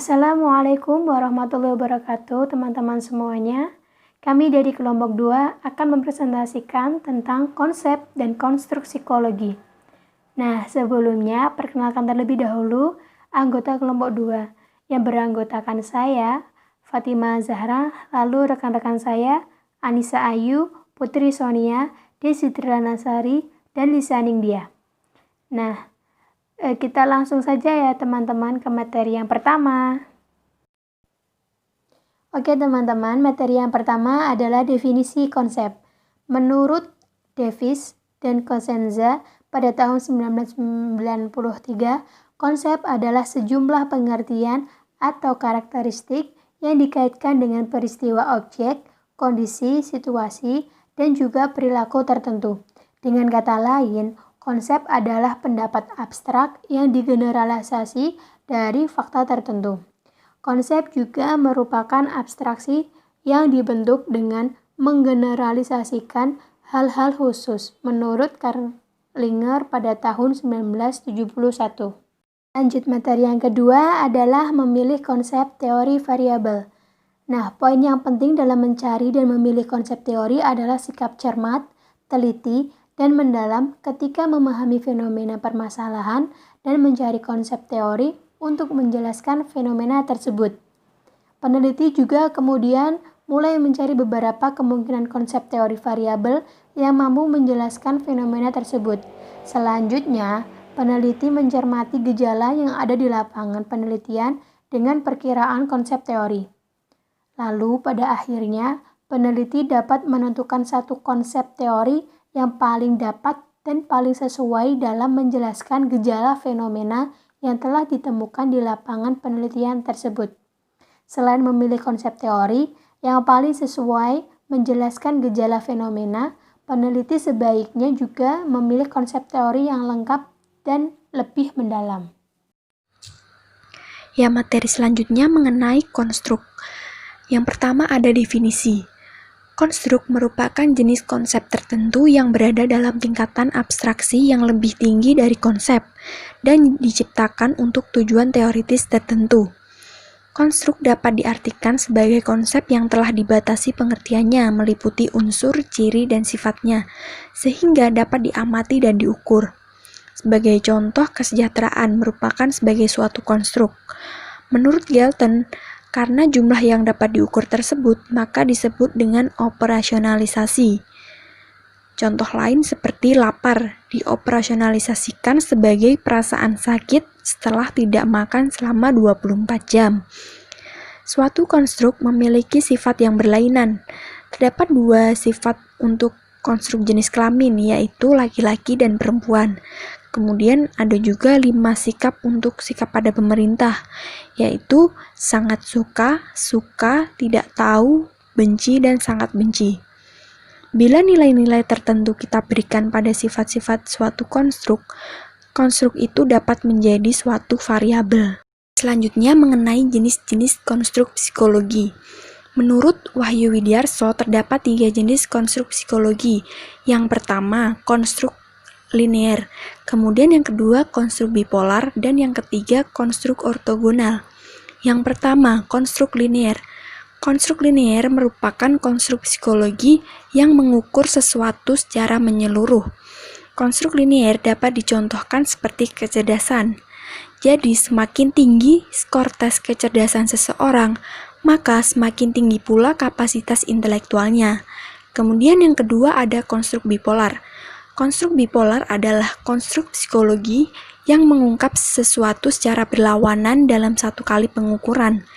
Assalamualaikum warahmatullahi wabarakatuh, teman-teman semuanya. Kami dari kelompok 2 akan mempresentasikan tentang konsep dan konstruk psikologi. Nah, sebelumnya perkenalkan terlebih dahulu anggota kelompok 2 yang beranggotakan saya, Fatima Zahra, lalu rekan-rekan saya, Anissa Ayu, Putri Sonia, Desi Trianasari, dan Lisa Ningdia. Nah, kita langsung saja ya teman-teman ke materi yang pertama. Oke teman-teman, materi yang pertama adalah definisi konsep. Menurut Davis dan Cosenza pada tahun 1993, konsep adalah sejumlah pengertian atau karakteristik yang dikaitkan dengan peristiwa objek, kondisi, situasi, dan juga perilaku tertentu. Dengan kata lain, konsep adalah pendapat abstrak yang digeneralisasi dari fakta tertentu. Konsep juga merupakan abstraksi yang dibentuk dengan menggeneralisasikan hal-hal khusus menurut Karlinger pada tahun 1971. Lanjut materi yang kedua adalah memilih konsep teori variabel. Nah, poin yang penting dalam mencari dan memilih konsep teori adalah sikap cermat, teliti, dan mendalam ketika memahami fenomena permasalahan dan mencari konsep teori untuk menjelaskan fenomena tersebut. Peneliti juga kemudian mulai mencari beberapa kemungkinan konsep teori variabel yang mampu menjelaskan fenomena tersebut. Selanjutnya, peneliti mencermati gejala yang ada di lapangan penelitian dengan perkiraan konsep teori. Lalu pada akhirnya, peneliti dapat menentukan satu konsep teori yang paling dapat dan paling sesuai dalam menjelaskan gejala fenomena yang telah ditemukan di lapangan penelitian tersebut. Selain memilih konsep teori yang paling sesuai menjelaskan gejala fenomena, peneliti sebaiknya juga memilih konsep teori yang lengkap dan lebih mendalam. Ya, materi selanjutnya mengenai konstruk. Yang pertama ada definisi. Konstruk merupakan jenis konsep tertentu yang berada dalam tingkatan abstraksi yang lebih tinggi dari konsep dan diciptakan untuk tujuan teoritis tertentu. Konstruk dapat diartikan sebagai konsep yang telah dibatasi pengertiannya meliputi unsur, ciri, dan sifatnya, sehingga dapat diamati dan diukur. Sebagai contoh, kesejahteraan merupakan sebagai suatu konstruk. Menurut Galton, karena jumlah yang dapat diukur tersebut, maka disebut dengan operasionalisasi. Contoh lain seperti lapar, dioperasionalisasikan sebagai perasaan sakit setelah tidak makan selama 24 jam. Suatu konstruk memiliki sifat yang berlainan. Terdapat dua sifat untuk konstruk jenis kelamin, yaitu laki-laki dan perempuan. Kemudian ada juga 5 sikap untuk sikap pada pemerintah, yaitu sangat suka, suka, tidak tahu, benci, dan sangat benci. Bila nilai-nilai tertentu kita berikan pada sifat-sifat suatu konstruk, konstruk itu dapat menjadi suatu variabel. Selanjutnya mengenai jenis-jenis konstruk psikologi. Menurut Wahyu Widiarso, terdapat 3 jenis konstruk psikologi. Yang pertama, konstruk linear, kemudian yang kedua konstruk bipolar, dan yang ketiga konstruk ortogonal. Yang pertama, konstruk linear. Konstruk linear merupakan konstruk psikologi yang mengukur sesuatu secara menyeluruh. Konstruk linear dapat dicontohkan seperti kecerdasan. Jadi, semakin tinggi skor tes kecerdasan seseorang, maka semakin tinggi pula kapasitas intelektualnya. Kemudian yang kedua ada konstruk bipolar. Konstruk bipolar adalah konstruk psikologi yang mengungkap sesuatu secara berlawanan dalam satu kali pengukuran.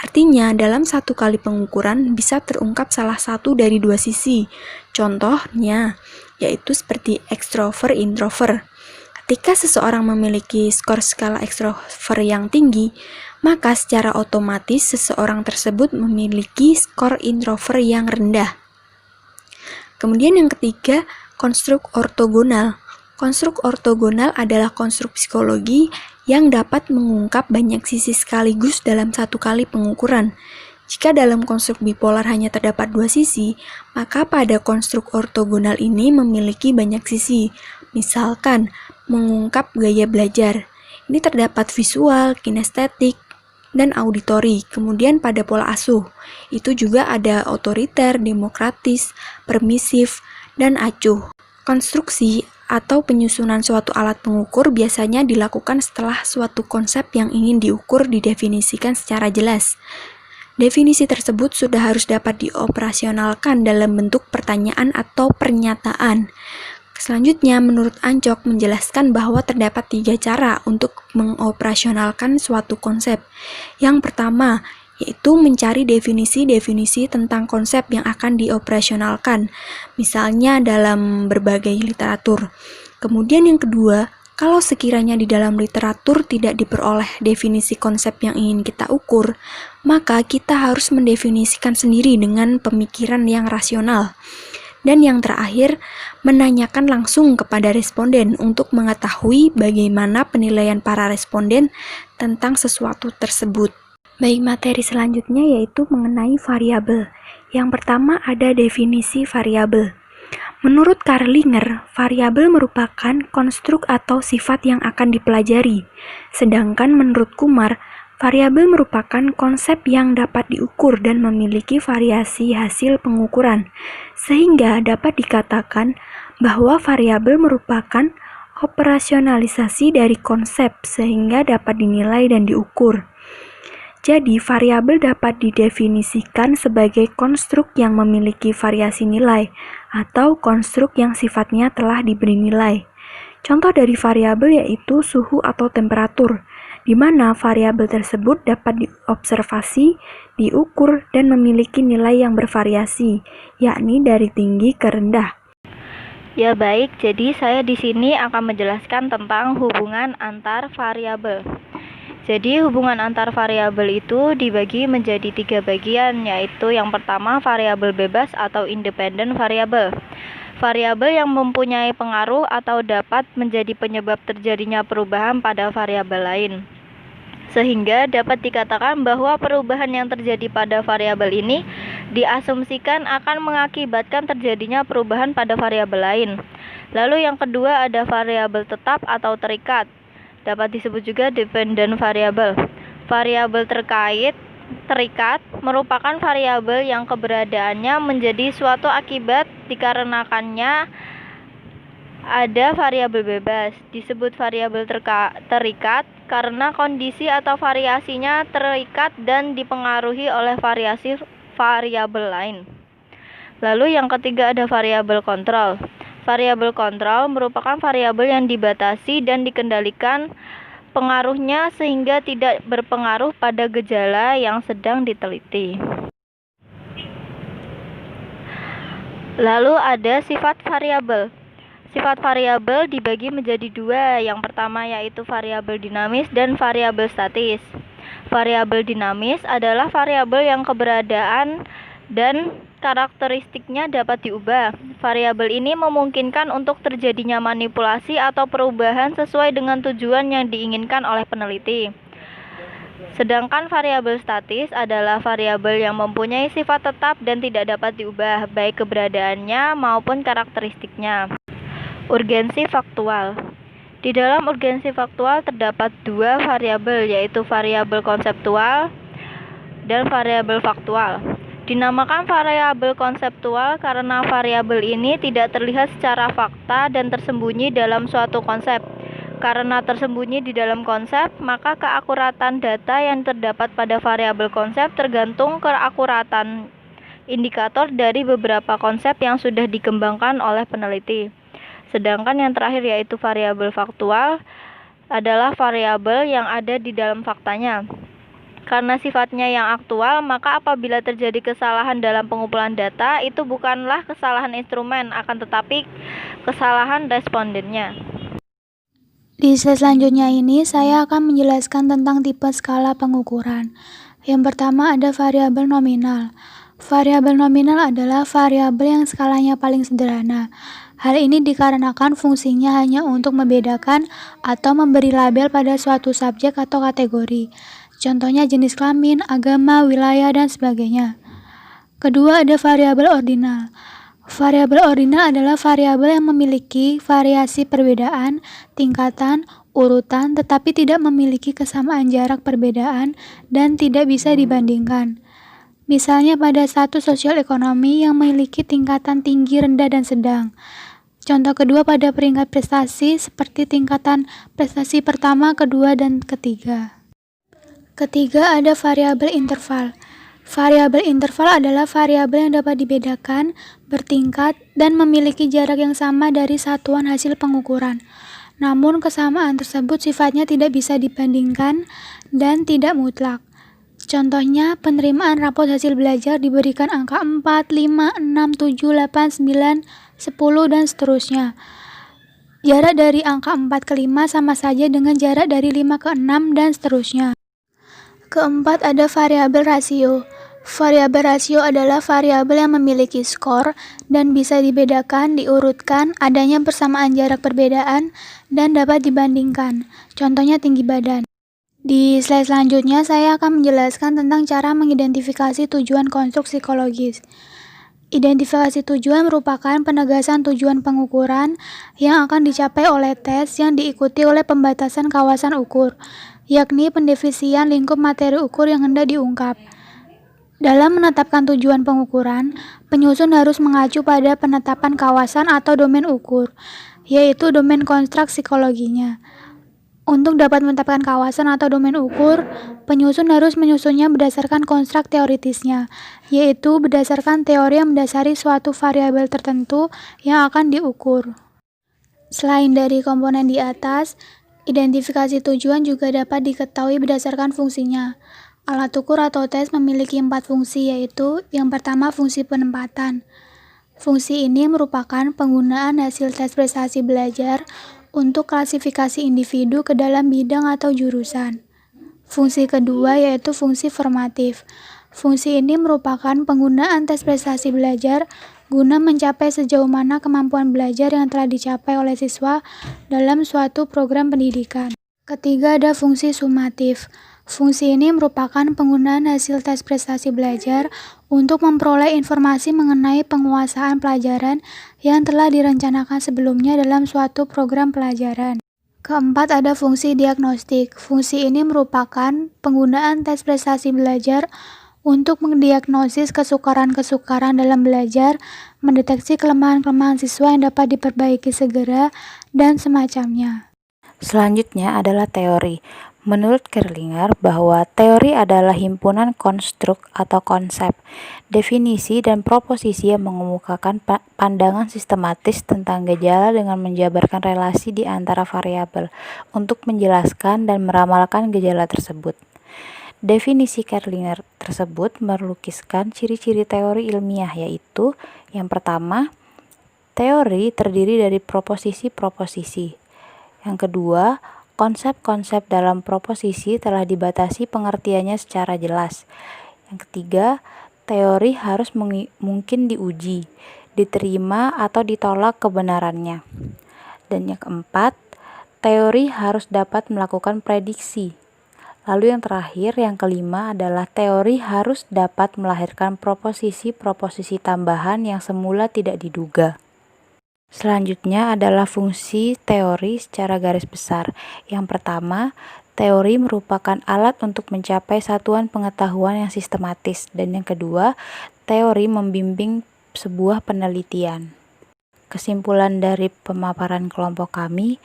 Artinya, dalam satu kali pengukuran bisa terungkap salah satu dari 2 sisi. Contohnya, yaitu seperti ekstrovert introvert. Ketika seseorang memiliki skor skala ekstrovert yang tinggi, maka secara otomatis seseorang tersebut memiliki skor introvert yang rendah. Kemudian yang ketiga, konstruk ortogonal. Konstruk ortogonal adalah konstruk psikologi yang dapat mengungkap banyak sisi sekaligus dalam satu kali pengukuran. Jika dalam konstruk bipolar hanya terdapat 2 sisi, maka pada konstruk ortogonal ini memiliki banyak sisi. Misalkan, mengungkap gaya belajar. Ini terdapat visual, kinestetik, dan auditori. Kemudian pada pola asuh, itu juga ada otoriter, demokratis, permisif, dan acuh. Konstruksi atau penyusunan suatu alat pengukur biasanya dilakukan setelah suatu konsep yang ingin diukur didefinisikan secara jelas. Definisi tersebut sudah harus dapat dioperasionalkan dalam bentuk pertanyaan atau pernyataan. Selanjutnya, menurut Ancok menjelaskan bahwa terdapat 3 cara untuk mengoperasionalkan suatu konsep. Yang pertama, yaitu mencari definisi-definisi tentang konsep yang akan dioperasionalkan, misalnya dalam berbagai literatur. Kemudian yang kedua, kalau sekiranya di dalam literatur tidak diperoleh definisi konsep yang ingin kita ukur, maka kita harus mendefinisikan sendiri dengan pemikiran yang rasional. Dan yang terakhir, menanyakan langsung kepada responden untuk mengetahui bagaimana penilaian para responden tentang sesuatu tersebut. Baik, materi selanjutnya yaitu mengenai variabel. Yang pertama ada definisi variabel. Menurut Karlinger, variabel merupakan konstruk atau sifat yang akan dipelajari. Sedangkan menurut Kumar, variabel merupakan konsep yang dapat diukur dan memiliki variasi hasil pengukuran, sehingga dapat dikatakan bahwa variabel merupakan operasionalisasi dari konsep sehingga dapat dinilai dan diukur. Jadi, variabel dapat didefinisikan sebagai konstruk yang memiliki variasi nilai atau konstruk yang sifatnya telah diberi nilai. Contoh dari variabel yaitu suhu atau temperatur, di mana variabel tersebut dapat diobservasi, diukur, dan memiliki nilai yang bervariasi, yakni dari tinggi ke rendah. Ya baik, jadi saya di sini akan menjelaskan tentang hubungan antar variabel. Jadi hubungan antar variabel itu dibagi menjadi 3 bagian, yaitu yang pertama variabel bebas atau independent variabel. Variabel yang mempunyai pengaruh atau dapat menjadi penyebab terjadinya perubahan pada variabel lain. Sehingga dapat dikatakan bahwa perubahan yang terjadi pada variabel ini diasumsikan akan mengakibatkan terjadinya perubahan pada variabel lain. Lalu yang kedua ada variabel tetap atau terikat. Dapat disebut juga dependent variable. Variabel terikat merupakan variabel yang keberadaannya menjadi suatu akibat dikarenakannya ada variabel bebas. Disebut variabel terikat karena kondisi atau variasinya terikat dan dipengaruhi oleh variasi variabel lain. Lalu yang ketiga ada variabel kontrol. Variabel kontrol merupakan variabel yang dibatasi dan dikendalikan pengaruhnya sehingga tidak berpengaruh pada gejala yang sedang diteliti. Lalu ada sifat variabel. Sifat variabel dibagi menjadi 2. Yang pertama yaitu variabel dinamis dan variabel statis. Variabel dinamis adalah variabel yang keberadaan dan karakteristiknya dapat diubah. Variabel ini memungkinkan untuk terjadinya manipulasi atau perubahan sesuai dengan tujuan yang diinginkan oleh peneliti. Sedangkan variabel statis adalah variabel yang mempunyai sifat tetap dan tidak dapat diubah, baik keberadaannya maupun karakteristiknya. Urgensi faktual. Di dalam urgensi faktual terdapat 2 variabel, yaitu variabel konseptual dan variabel faktual. Dinamakan variabel konseptual karena variabel ini tidak terlihat secara fakta dan tersembunyi dalam suatu konsep. Karena tersembunyi di dalam konsep, maka keakuratan data yang terdapat pada variabel konsep tergantung keakuratan indikator dari beberapa konsep yang sudah dikembangkan oleh peneliti. Sedangkan yang terakhir yaitu variabel faktual adalah variabel yang ada di dalam faktanya. Karena sifatnya yang aktual, maka apabila terjadi kesalahan dalam pengumpulan data, itu bukanlah kesalahan instrumen, akan tetapi kesalahan respondennya. Di slide selanjutnya ini, saya akan menjelaskan tentang tipe skala pengukuran. Yang pertama ada variabel nominal. Variabel nominal adalah variabel yang skalanya paling sederhana. Hal ini dikarenakan fungsinya hanya untuk membedakan atau memberi label pada suatu subjek atau kategori. Contohnya jenis kelamin, agama, wilayah, dan sebagainya. Kedua ada variabel ordinal. Variabel ordinal adalah variabel yang memiliki variasi perbedaan, tingkatan, urutan tetapi tidak memiliki kesamaan jarak perbedaan dan tidak bisa dibandingkan. Misalnya pada satu sosial ekonomi yang memiliki tingkatan tinggi, rendah, dan sedang. Contoh kedua pada peringkat prestasi seperti tingkatan prestasi pertama, kedua, dan ketiga. Ketiga, ada variabel interval. Variabel interval adalah variabel yang dapat dibedakan, bertingkat, dan memiliki jarak yang sama dari satuan hasil pengukuran. Namun kesamaan tersebut sifatnya tidak bisa dibandingkan dan tidak mutlak. Contohnya, penerimaan rapot hasil belajar diberikan angka 4, 5, 6, 7, 8, 9, 10, dan seterusnya. Jarak dari angka 4 ke 5 sama saja dengan jarak dari 5 ke 6 dan seterusnya. Keempat, ada variabel rasio. Variabel rasio adalah variabel yang memiliki skor dan bisa dibedakan, diurutkan, adanya persamaan jarak perbedaan, dan dapat dibandingkan. Contohnya tinggi badan. Di slide selanjutnya, saya akan menjelaskan tentang cara mengidentifikasi tujuan konstruk psikologis. Identifikasi tujuan merupakan penegasan tujuan pengukuran yang akan dicapai oleh tes yang diikuti oleh pembatasan kawasan ukur, yakni pendefinisian lingkup materi ukur yang hendak diungkap. Dalam menetapkan tujuan pengukuran, penyusun harus mengacu pada penetapan kawasan atau domain ukur, yaitu domain konstruk psikologinya. Untuk dapat menetapkan kawasan atau domain ukur, penyusun harus menyusunnya berdasarkan konstruk teoritisnya, yaitu berdasarkan teori yang mendasari suatu variabel tertentu yang akan diukur. Selain dari komponen di atas, identifikasi tujuan juga dapat diketahui berdasarkan fungsinya. Alat ukur atau tes memiliki 4 fungsi, yaitu yang pertama fungsi penempatan. Fungsi ini merupakan penggunaan hasil tes prestasi belajar untuk klasifikasi individu ke dalam bidang atau jurusan. Fungsi kedua yaitu fungsi formatif. Fungsi ini merupakan penggunaan tes prestasi belajar guna mencapai sejauh mana kemampuan belajar yang telah dicapai oleh siswa dalam suatu program pendidikan. Ketiga, ada fungsi sumatif. Fungsi ini merupakan penggunaan hasil tes prestasi belajar untuk memperoleh informasi mengenai penguasaan pelajaran yang telah direncanakan sebelumnya dalam suatu program pelajaran. Keempat, ada fungsi diagnostik. Fungsi ini merupakan penggunaan tes prestasi belajar untuk mendiagnosis kesukaran-kesukaran dalam belajar, mendeteksi kelemahan-kelemahan siswa yang dapat diperbaiki segera, dan semacamnya. Selanjutnya adalah teori. Menurut Kerlinger, bahwa teori adalah himpunan konstruk atau konsep, definisi dan proposisi yang mengemukakan pandangan sistematis tentang gejala dengan menjabarkan relasi di antara variabel untuk menjelaskan dan meramalkan gejala tersebut. Definisi Kerlinger tersebut melukiskan ciri-ciri teori ilmiah, yaitu yang pertama, teori terdiri dari proposisi-proposisi. Yang kedua, konsep-konsep dalam proposisi telah dibatasi pengertiannya secara jelas. Yang ketiga, teori harus mungkin diuji, diterima atau ditolak kebenarannya. Dan yang keempat, teori harus dapat melakukan prediksi. Lalu yang terakhir, yang kelima adalah teori harus dapat melahirkan proposisi-proposisi tambahan yang semula tidak diduga. Selanjutnya adalah fungsi teori secara garis besar. Yang pertama, teori merupakan alat untuk mencapai satuan pengetahuan yang sistematis. Dan yang kedua, teori membimbing sebuah penelitian. Kesimpulan dari pemaparan kelompok kami,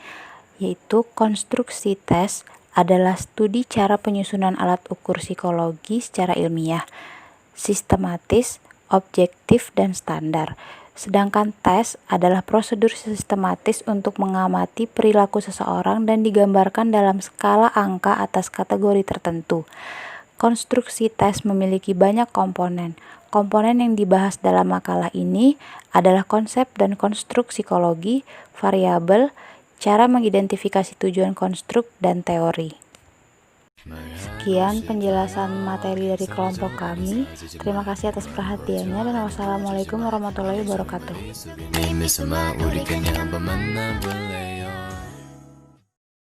yaitu konstruksi tes adalah studi cara penyusunan alat ukur psikologi secara ilmiah, sistematis, objektif, dan standar. Sedangkan tes adalah prosedur sistematis untuk mengamati perilaku seseorang dan digambarkan dalam skala angka atas kategori tertentu. Konstruksi tes memiliki banyak komponen. Komponen yang dibahas dalam makalah ini adalah konsep dan konstruk psikologi, variabel, cara mengidentifikasi tujuan konstruk, dan teori. Sekian penjelasan materi dari kelompok kami. Terima kasih atas perhatiannya dan wassalamualaikum warahmatullahi wabarakatuh.